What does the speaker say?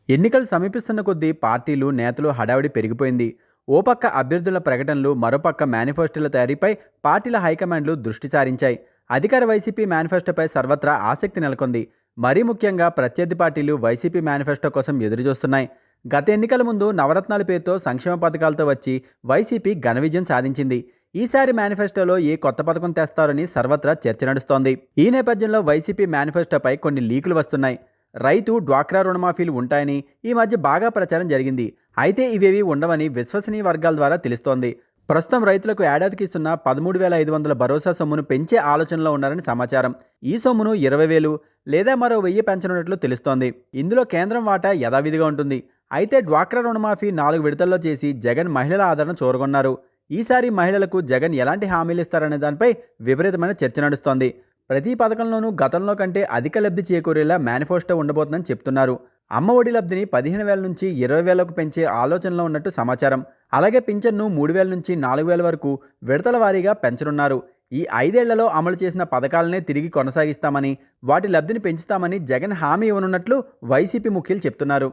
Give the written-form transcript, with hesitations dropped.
ఎన్నికలు సమీపిస్తున్న కొద్దీ పార్టీలు, నేతలు హడావిడి పెరిగిపోయింది. ఓ పక్క అభ్యర్థుల ప్రకటనలు, మరోపక్క మేనిఫెస్టోల తయారీపై పార్టీల హైకమాండ్లు దృష్టి సారించాయి. అధికార వైసీపీ మేనిఫెస్టోపై సర్వత్రా ఆసక్తి నెలకొంది. మరీ ముఖ్యంగా ప్రత్యర్థి పార్టీలు వైసీపీ మేనిఫెస్టో కోసం ఎదురుచూస్తున్నాయి. గత ఎన్నికల ముందు నవరత్నాల పేరుతో సంక్షేమ పథకాలతో వచ్చి వైసీపీ ఘన విజయం సాధించింది. ఈసారి మేనిఫెస్టోలో ఏ కొత్త పథకం తెస్తారని సర్వత్రా చర్చ నడుస్తోంది. ఈ నేపథ్యంలో వైసీపీ మేనిఫెస్టోపై కొన్ని లీకులు వస్తున్నాయి. రైతు, డ్వాక్రా రుణమాఫీలు ఉంటాయని ఈ మధ్య బాగా ప్రచారం జరిగింది. అయితే ఇవేవి ఉండవని విశ్వసనీయ వర్గాల ద్వారా తెలుస్తోంది. ప్రస్తుతం రైతులకు ఏడాదికి ఇస్తున్న 13,500 భరోసా సొమ్మును పెంచే ఆలోచనలో ఉన్నారని సమాచారం. ఈ సొమ్మును 20,000 లేదా మరో 1000 పెంచనున్నట్లు తెలుస్తోంది. ఇందులో కేంద్రం వాటా యథావిధిగా ఉంటుంది. అయితే డ్వాక్రా రుణమాఫీ 4 విడతల్లో చేసి జగన్ మహిళల ఆదరణ చూరగొన్నారు. ఈసారి మహిళలకు జగన్ ఎలాంటి హామీలు ఇస్తారనే దానిపై విపరీతమైన చర్చ నడుస్తోంది. ప్రతి పథకంలోనూ గతంలో కంటే అధిక లబ్ధి చేకూరేలా మేనిఫెస్టో ఉండబోతుందని చెప్తున్నారు. అమ్మ ఒడి లబ్ధిని 15,000 నుంచి 20,000కు పెంచే ఆలోచనలో ఉన్నట్టు సమాచారం. అలాగే పింఛన్ను 3,000 నుంచి 4,000 వరకు విడతల వారీగా పెంచనున్నారు. ఈ 5 ఏళ్లలో అమలు చేసిన పథకాలనే తిరిగి కొనసాగిస్తామని, వాటి లబ్ధిని పెంచుతామని జగన్ హామీ ఇవ్వనున్నట్లు వైసీపీ ముఖ్యులు చెప్తున్నారు.